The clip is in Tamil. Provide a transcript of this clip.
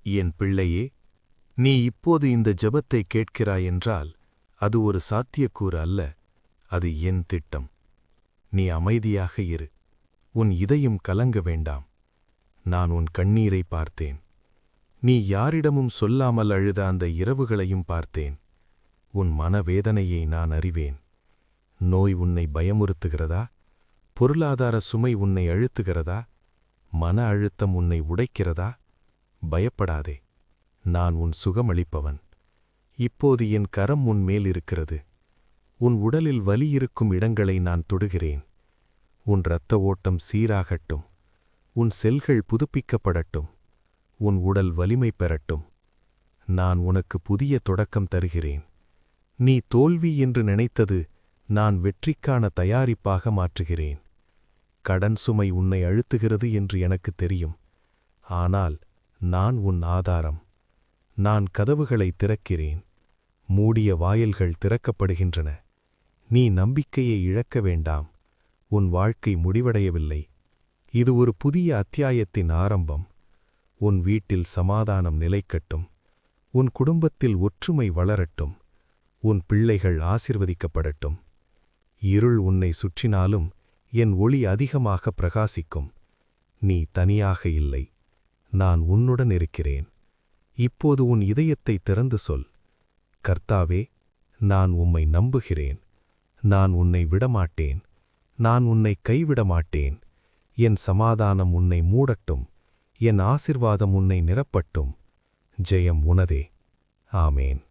என் பிள்ளையே, நீ இப்போது இந்த ஜெபத்தை கேட்கிறாயென்றால் அது ஒரு சாத்தியக்கூறு அல்ல, அது என் திட்டம். நீ அமைதியாக இரு, உன் இதயம் கலங்க வேண்டாம். நான் உன் கண்ணீரை பார்த்தேன். நீ யாரிடமும் சொல்லாமல் அழுத அந்த இரவுகளையும் பார்த்தேன். உன் மனவேதனையை நான் அறிவேன். நோய் உன்னை பயமுறுத்துகிறதா? பொருளாதார சுமை உன்னை அழுத்துகிறதா? மன அழுத்தம் உன்னை உடைக்கிறதா? பயப்படாதே, நான் உன் சுகமளிப்பவன். இப்போது என் கரம் உன் மேல் இருக்கிறது. உன் உடலில் வலி இருக்கும் இடங்களை நான் தொடுகிறேன். உன் இரத்த ஓட்டம் சீராகட்டும். உன் செல்கள் புதுப்பிக்கப்படட்டும். உன் உடல் வலிமை பெறட்டும். நான் உனக்கு புதிய தொடக்கம் தருகிறேன். நீ தோல்வி என்று நினைத்தது நான் வெற்றிக்கான தயாரிப்பாக மாற்றுகிறேன். கடன் சுமை உன்னை அழுத்துகிறது என்று எனக்கு தெரியும். ஆனால் நான் உன் ஆதாரம். நான் கதவுகளை திறக்கிறேன். மூடிய வாயில்கள் திறக்கப்படுகின்றன. நீ நம்பிக்கையை இழக்க வேண்டாம். உன் வாழ்க்கை முடிவடையவில்லை. இது ஒரு புதிய அத்தியாயத்தின் ஆரம்பம். உன் வீட்டில் சமாதானம் நிலைக்கட்டும். உன் குடும்பத்தில் ஒற்றுமை வளரட்டும். உன் பிள்ளைகள் ஆசிர்வதிக்கப்படட்டும். இருள் உன்னை சுற்றினாலும் என் ஒளி அதிகமாக பிரகாசிக்கும். நீ தனியாக இல்லை, நான் உன்னுடன் இருக்கிறேன். இப்போது உன் இதயத்தை திறந்து சொல், கர்த்தாவே, நான் உம்மை நம்புகிறேன். நான் உன்னை விடமாட்டேன். நான் உன்னை கைவிடமாட்டேன். என் சமாதானம் உன்னை மூடட்டும். என் ஆசிர்வாதம் உன்னை நிரப்பட்டும். ஜெயம் உனதே. ஆமேன்.